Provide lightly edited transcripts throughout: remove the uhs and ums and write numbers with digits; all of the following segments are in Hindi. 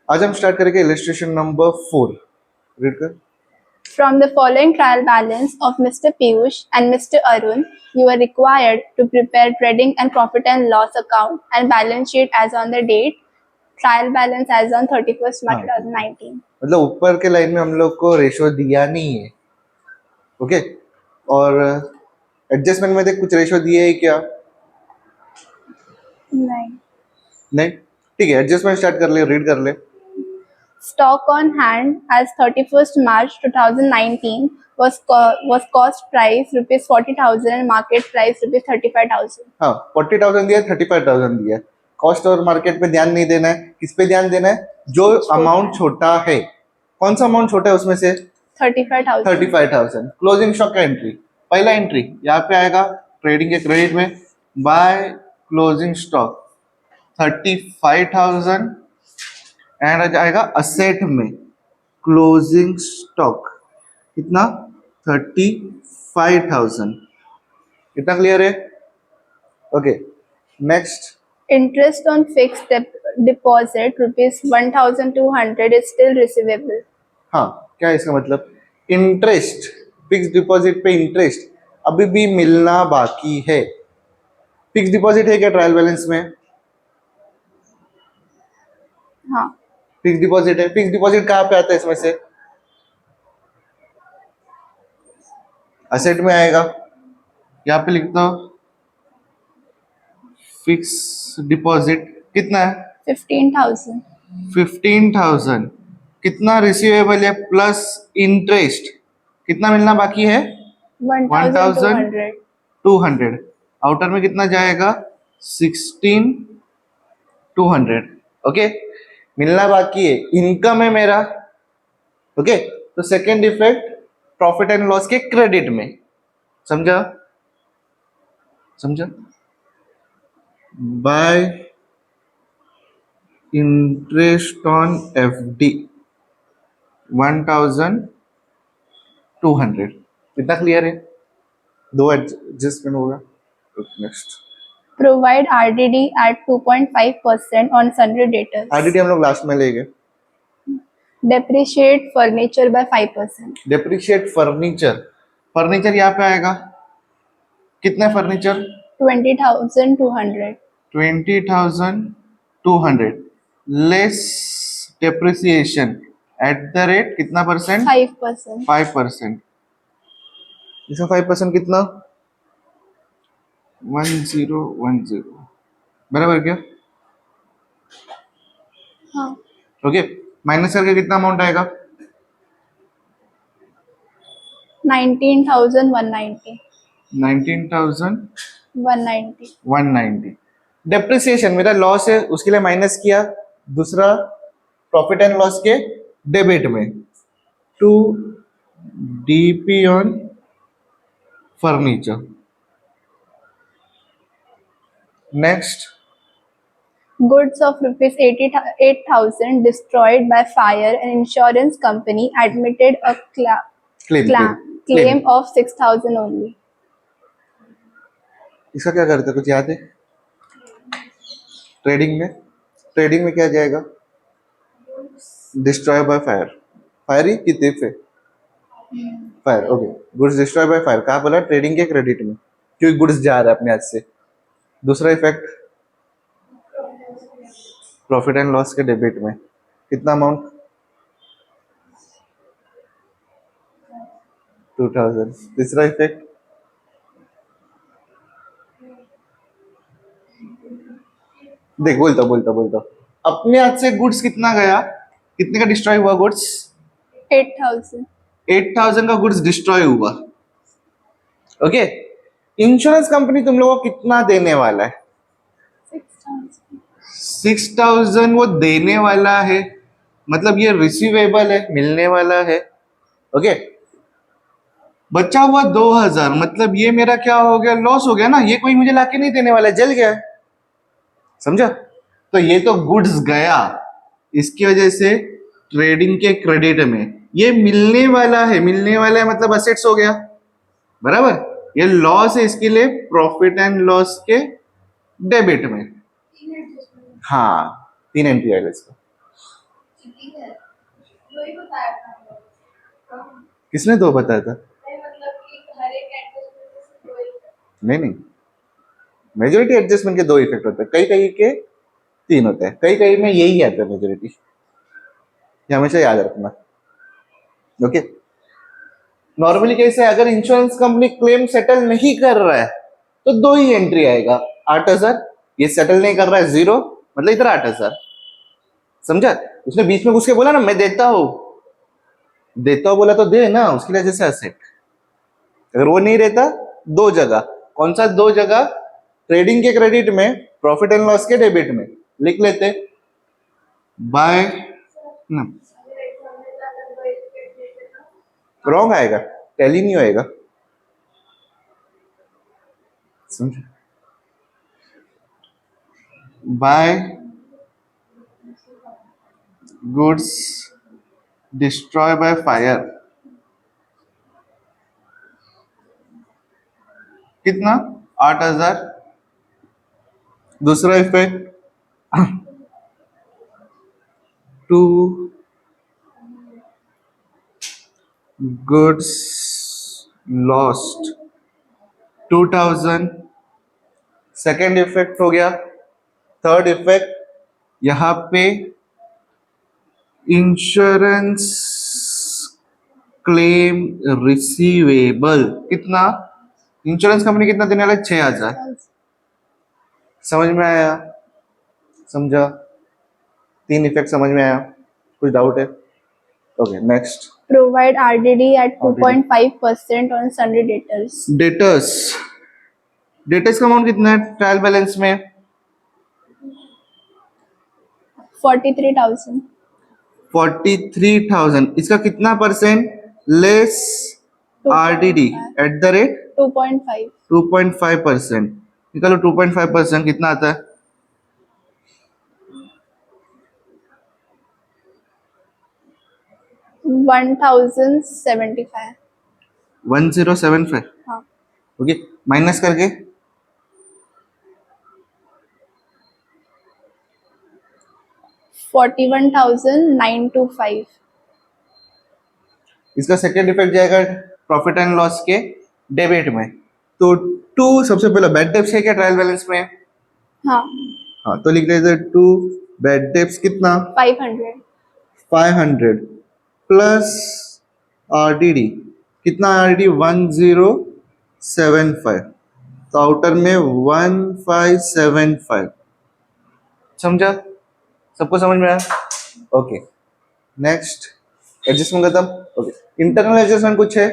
आज हम स्टार्ट करेंगे इलस्ट्रेशन नंबर 4. रीड कर. From the following trial balance of Mr. Piyush and Mr. Arun, you are required to prepare trading and profit and loss account and balance sheet as on the date, trial balance as on 31st March हाँ. 2019. मतलब ऊपर के लाइन में हम लोग को रेशो दिया नहीं है. ओके. और एडजस्टमेंट में देख कुछ रेशो दिए है क्या? नहीं. ठीक है, एडजस्टमेंट स्टार्ट कर ले, रीड कर ले. Stock on hand as 31st March 2019 was cost price rupees 40,000 and market price rupees 35,000. हाँ, 40,000 दिया, 35,000 दिया. कॉस्ट और मार्केट पे ध्यान नहीं देना है. किस पे ध्यान देना है? जो अमाउंट छोटा है. कौन सा अमाउंट छोटा है उसमें से? 35,000. 35,000. क्लोजिंग स्टॉक का एंट्री, पहला एंट्री यहाँ पे आएगा ट्रेडिंग के क्रेडिट में. बाय क्लोजिंग स्टॉक 35,000 एंड आएगा असेट में क्लोजिंग स्टॉक कितना? 35,000. कितना क्लियर है? Okay. Next. Interest on fixed deposit rupees 1,200 is still receivable. हाँ, क्या है इसका मतलब? इंटरेस्ट, फिक्स डिपॉजिट पे इंटरेस्ट अभी भी मिलना बाकी है. फिक्स डिपॉजिट है क्या ट्रायल बैलेंस में? हाँ. फिक्स डिपॉजिट है. फिक्स डिपॉजिट कहाँ पे आता है इसमें से? असेट में आएगा. यहाँ पे लिखता हूँ फिक्स डिपॉजिट कितना है? 15,000. 15,000. कितना रिसीवेबल है प्लस इंटरेस्ट कितना मिलना बाकी है? 1,200. 200. आउटर में कितना जाएगा? 16,200. ओके. मिलना बाकी है. इनकम है मेरा. ओके. तो second effect profit and loss के क्रेडिट में. समझा? समझा? Bye interest on FD 1,200. कितना क्लियर है? दो एडजस्टमेंट होगा. Next. Provide RDD at 2.5% on sundry debtors. RDT हम लोग लास्ट में लेंगे. Depreciate furniture by 5%. Depreciate furniture. Furniture यहाँ पे आएगा. कितना furniture? 20,200. 20,200 less depreciation at the rate कितना परसेंट? 5%. 5%. इसका 5% कितना? 1010. बराबर क्या? हाँ. ओके. माइनस करके कितना अमाउंट आएगा? 19,190. 19,190. डेप्रिसिएशन मेरा लॉस है उसके लिए माइनस किया. दूसरा प्रॉफिट एंड लॉस के डेबिट में 2 DP on furniture. Next. Goods of rupees 8,000 destroyed by fire and insurance company admitted a claim of 6,000 only. इसका क्या करते हैं? कुछ याद है? ट्रेडिंग में क्या जाएगा? Destroy by fire. फायर ही की थिफ है. Fire. Okay. Goods destroy by fire कहाँ बोला? ट्रेडिंग के क्रेडिट में, क्योंकि गुड्स जा रहा है अपने हाथ से. दूसरा इफेक्ट प्रॉफिट एंड लॉस के डेबिट में कितना अमाउंट? 2,000. तीसरा इफेक्ट देख, बोलता अपने हाथ से गुड्स कितना गया? कितने का डिस्ट्रॉय हुआ गुड्स? 8,000. 8,000 का गुड्स डिस्ट्रॉय हुआ. ओके. इंश्योरेंस कंपनी तुम लोगों को कितना देने वाला है? 6,000. 6,000 वो देने वाला है. मतलब ये रिसीवेबल है, मिलने वाला है. ओके. बचा हुआ 2,000 मतलब ये मेरा क्या हो गया? लॉस हो गया ना. ये कोई मुझे लाके नहीं देने वाला, जल गया. समझा? तो ये तो गुड्स गया, इसकी वजह से ट्रेडिंग के क्रेडिट में ये मिलने वाला है मतलब असेट्स हो गया. बराबर. ये लॉस है, इसके लिए प्रॉफिट एंड लॉस के डेबिट में. हाँ, 3 एंट्री आएगा इसका. किसने दो बताया था? नहीं नहीं, मेजोरिटी एडजस्टमेंट के दो इफेक्ट होते हैं, कई कई के तीन होते हैं, कई कई में यही आता है मेजोरिटी, ये हमेशा याद रखना। ओके, नॉर्मली कैसे है, अगर इंश्योरेंस कंपनी क्लेम सेटल नहीं कर रहा है तो दो ही एंट्री आएगा, 8,000, ये सेटल नहीं कर रहा है 0, मतलब इधर 8,000, समझा? उसने बीच में घुस के बोला ना मैं देता हूं, देता हूं बोला तो दे ना, उसके लिए जैसे असेट। अगर वो नहीं रहता, दो जगह, कौन सा दो जगह? ट्रेडिंग के क्रेडिट में, प्रॉफिट एंड लॉस के डेबिट में लिख लेते, बाय ना, रॉन्ग आएगा, टैली नहीं होएगा, समझे? By goods destroy by fire, कितना? 8,000। दूसरा effect, to goods lost 2,000। Second effect हो गया। थर्ड इफेक्ट, यहां पे इंश्योरेंस क्लेम रिसीवेबल कितना? इंश्योरेंस कंपनी कितना देने वाला है? 6,000। समझ में आया? समझा? तीन इफेक्ट समझ में आया? कुछ डाउट है? Okay, next. Provide RDD at 2.5% on Sunday debtors. Debtors, debtors का अमाउंट कितना है ट्रायल बैलेंस में? 43,000. 43,000। इसका कितना percent less RDD at the rate 2.5. 2.5%? निकालो 2.5% कितना आता है? 1,075. 1075। हाँ. ओके, माइनस करके 41,925. इसका सेकेंड इफेक्ट जाएगा प्रॉफिट एंड लॉस के डेबिट में। तो टू सबसे पहले बैड डेब्ट्स है क्या ट्रायल बैलेंस में? हाँ. हाँ, तो लिख देते टू बैड डेब्ट्स कितना? 500. 500 प्लस RDD कितना? RDD 1075, तो आउटर में 1575। समझा? सबको समझ में आया? Okay, next. एडजस्टमेंट खत्म। ओके, इंटरनल एडजस्टमेंट कुछ है?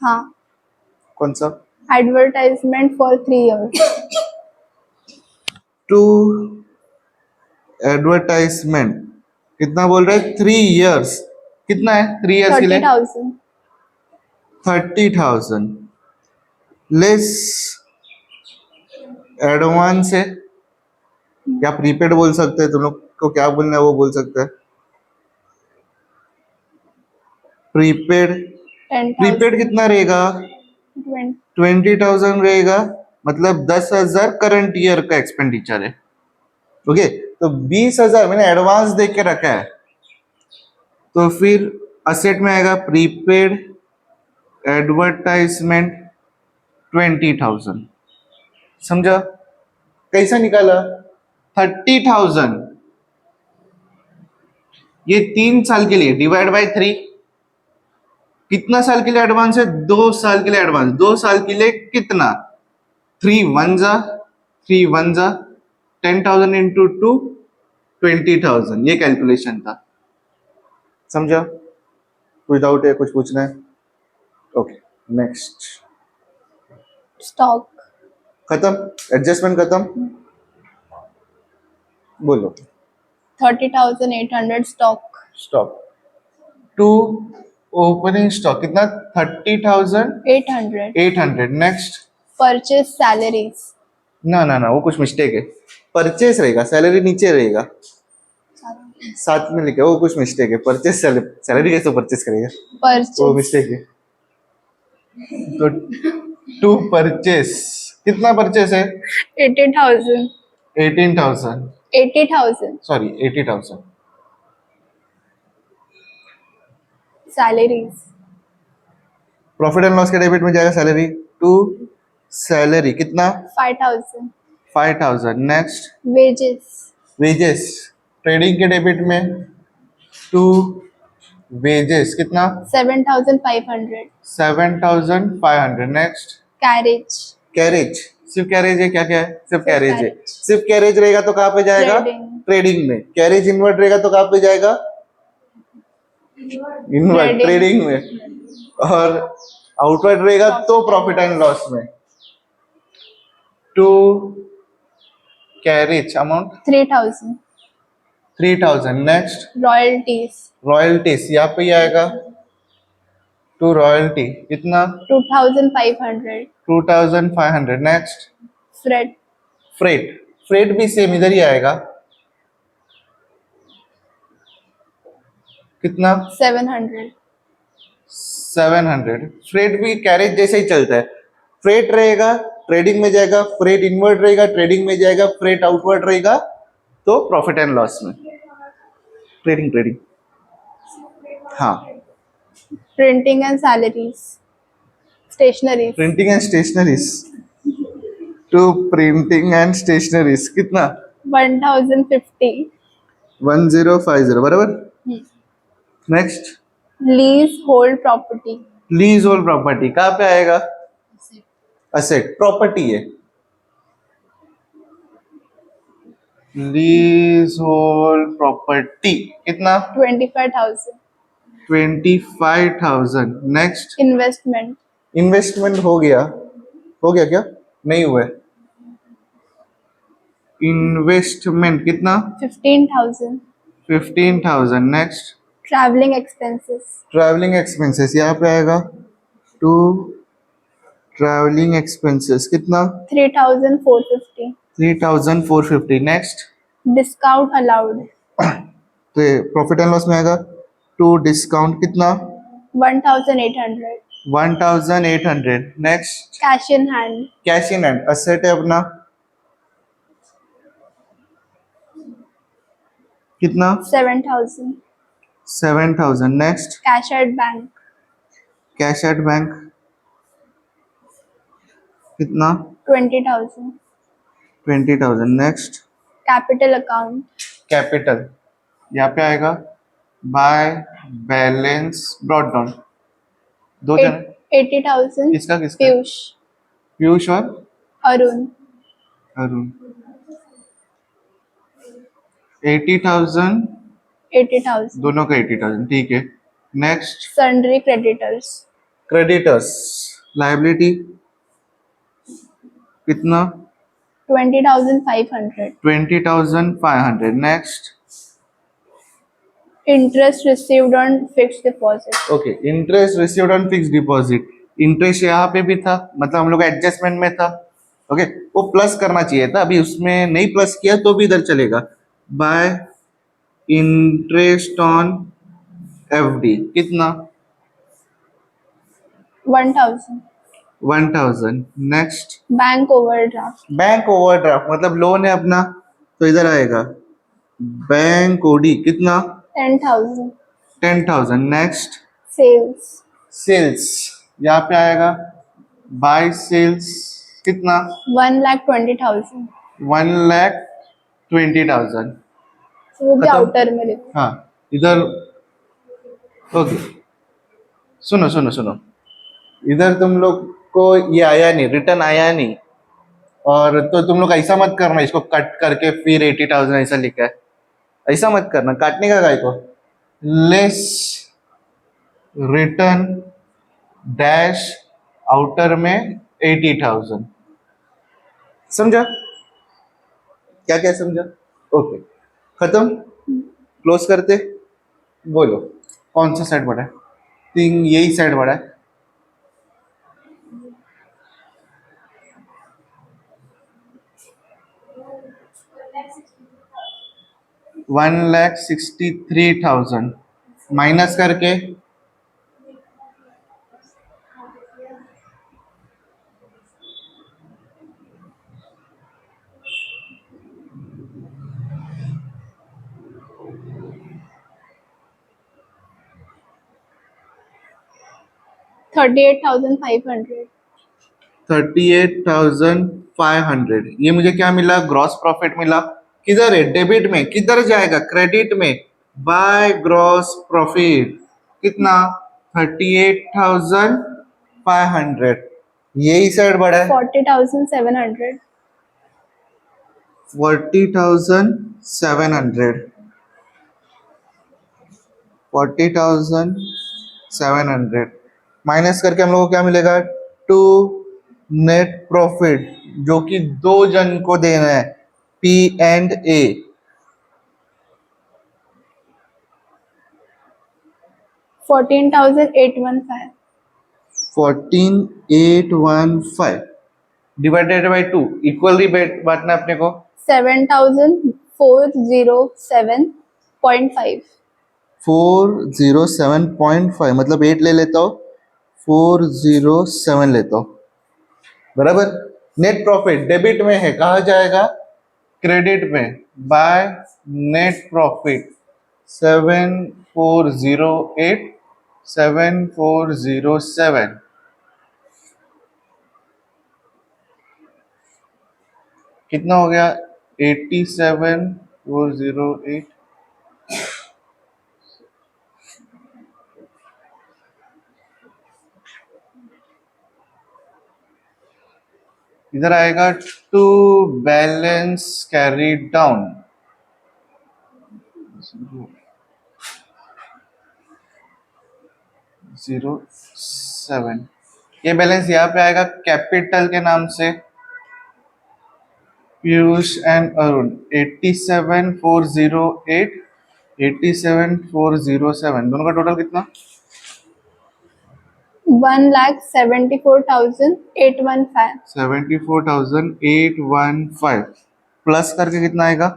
हाँ. कौन सा? Advertisement for 3 years. To advertisement कितना बोल रहे हैं? 3 years। कितना है 3 years के लिए? 30,000. 30,000 लेस एडवांस है, या प्रीपेड बोल सकते हैं, तुम लोग को क्या बोलना है वो बोल सकते हैं। प्रीपेड, 10,000. प्रीपेड कितना रहेगा? 20. 20,000 रहेगा, मतलब 10,000 करंट ईयर का एक्सपेंडिचर है। ओके, तो 20,000 मैंने एडवांस दे के रखा है, तो फिर असेट में आएगा प्रीपेड एडवर्टाइजमेंट 20,000। समझा? कैसा निकाला? 30,000 ये 3 साल के लिए डिवाइड बाय 3। कितना साल के लिए एडवांस है? 2 साल के लिए एडवांस। 2 साल के लिए कितना? 3 1 जा 10,000 इंटू 2 20,000, ये कैलकुलेशन था। समझा? कुछ डाउट है? कुछ पूछना है? Okay, next. Stock. खत्म? एडजस्टमेंट खत्म? बोलो। 30,800 stock. Stock to opening stock कितना? 30,800। 800. नेक्स्ट। Purchase salaries. ना ना ना, वो कुछ मिस्टेक है, परचेस रहेगा, सैलरी नीचे रहेगा, साथ में लिखे, वो कुछ मिस्टेक है। परचेस सैलरी कैसे परचेस करेगा? वो Purchase. मिस्टेक है। तो टू परचेस कितना परचेस है? 80,000. 18,000, 80,000. Sorry 80,000। salaries, profit and loss के डेबिट में जाएगा सैलरी, टू सैलरी कितना, 5,000. 5,000. नेक्स्ट Wages, वेजेस, ट्रेडिंग के डेबिट में टू वेजेस कितना, 7,500. 7,500. नेक्स्ट Carriage, कैरेज, सिर्फ कैरेज है, क्या क्या है, सिर्फ कैरेज है. carriage. सिर्फ कैरेज रहेगा तो कहाँ पे जाएगा, Trading, ट्रेडिंग में. कैरेज इनवर्ट रहेगा तो कहाँ पे जाएगा, इनवर्ट Trading. ट्रेडिंग में. और आउटवर्ड रहेगा तो प्रॉफिट एंड लॉस में. To carriage amount 3,000. 3,000. Next Royalties, royalties, यहाँ पे ही आएगा टू रॉयल्टी कितना, 2,500. 2,500. नेक्स्ट Freight, फ्रेट, फ्रेट भी सेम इधर ही आएगा कितना, 700. 700. फ्रेट भी कैरेज जैसे ही चलता है. फ्रेट रहेगा ट्रेडिंग में जाएगा, फ्रेट इनवर्ट रहेगा ट्रेडिंग में जाएगा, फ्रेट आउटवर्ड रहेगा तो प्रॉफिट एंड लॉस में. ट्रेडिंग ट्रेडिंग, हाँ. Printing and salaries, stationeries, printing and stationeries, to printing and stationeries कितना, 1,050. 1050 बराबर. Next Leasehold property, leasehold property कहाँ पे आएगा, असेट, प्रॉपर्टी है. लीज होल्ड प्रॉपर्टी कितना, 25,000. 25,000. नेक्स्ट Investment, इन्वेस्टमेंट हो गया क्या, नहीं हुआ है. इन्वेस्टमेंट कितना, 15,000. 15,000. Next Traveling expenses, travelling expenses यहाँ पे आएगा टू ट्रैवलिंग एक्सपेंसेस कितना, 3,450. 3,450. नेक्स्ट Discount allowed, तो प्रॉफिट एंड लॉस में आएगा टू डिस्काउंट कितना, 1,800. 1,800. Next Cash in hand, cash in hand, asset है अपना कितना, 7,000. 7,000. Next Cash at bank, cash at bank कितना, 20,000. 20,000. नेक्स्ट Capital account, कैपिटल, यहाँ पे आएगा बाय बैलेंस ब्रॉट डाउन. दो जन, 80,000. किसका किसका, Piyush, पीयूष और Arun, अरुण. 80,000 80,000. दोनों का 80,000. ठीक है. Next Sundry creditors, creditors, liability कितना, 20,500. 20,500. Next Interest received on fixed deposit, okay, interest received on fix deposit. Interest यहाँ पे भी था, मतलब हम लोग एडजस्टमेंट में था. ओके, वो प्लस करना चाहिए था, अभी उसमें नहीं प्लस किया तो भी इधर चलेगा. बाय इंटरेस्ट ऑन एफडी कितना, 1,000. 1,000. Next Bank overdraft, bank overdraft, मतलब लोन है अपना तो इधर आएगा बैंक ओडी कितना, 10,000. 10,000. नेक्स्ट Sales, सेल्स, यहाँ पे आएगा बाय सेल्स कितना, 1,20,000. 1,20,000. वो भी खत्म? आउटर में लिखो. हाँ इधर. ओके, सुनो सुनो सुनो, इधर तुम लोग को ये आया नहीं, रिटर्न आया नहीं, और तो तुम लोग ऐसा मत करना, इसको कट करके फिर 80,000 ऐसा लिखा है. ऐसा मत करना, काटने का काय को, लेस रिटर्न डैश आउटर में 80,000. समझा, क्या क्या समझा. ओके, खत्म, क्लोज करते. बोलो कौन सा साइड बड़ा है, तीन यही साइड बड़ा है. $1,63,000 माइनस करके 38,500. 38,500, ये मुझे क्या मिला? ग्रॉस प्रॉफिट मिला। किधर है? डेबिट में। किधर जाएगा? क्रेडिट में। बाय ग्रॉस प्रॉफिट कितना? 38,500। यही साइड बढ़ा है 40,700. 40,700। 40,700 माइनस करके हम लोग को क्या मिलेगा? टू नेट प्रॉफिट, जो कि दो जन को देना है, P and A. 14,815. 14,815 divided by 2, equally बांटना है अपने को। 7,407.5. 407.5 मतलब 8 ले लेता हूँ, 407 लेता हूँ, बराबर। नेट प्रॉफिट डेबिट में है, कहा जाएगा? क्रेडिट में। बाय नेट प्रॉफिट 7,408, 7,407 कितना हो गया? 87,408। इधर आएगा टू बैलेंस कैरी डाउन 07। ये बैलेंस यहाँ पे आएगा कैपिटल के नाम से, पीयूष एंड अरुण। 87,408, 87,407 दोनों का टोटल कितना? 1,74,815. 74,815 प्लस करके कितना आएगा?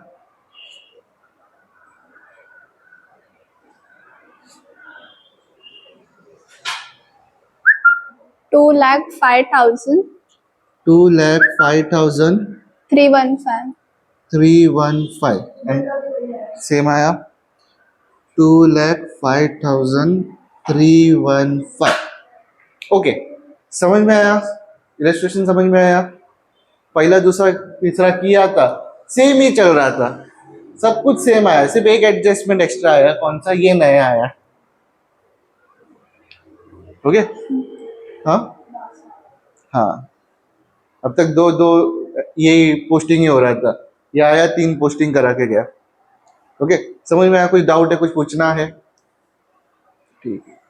2,05,000. 2,05,315 315. एंड सेम आया 2,05,315। ओके, समझ में आया? इलस्ट्रेशन समझ में आया? पहला दूसरा तीसरा किया था, सेम ही चल रहा था, सब कुछ सेम आया, सिर्फ एक एडजस्टमेंट एक्स्ट्रा आया। कौन सा? ये नया आया। ओके, हाँ हाँ, अब तक दो दो यही पोस्टिंग ही हो रहा था, ये आया 3 पोस्टिंग करा के गया। ओके, समझ में आया? कुछ डाउट है, कुछ पूछना है? ठीक है।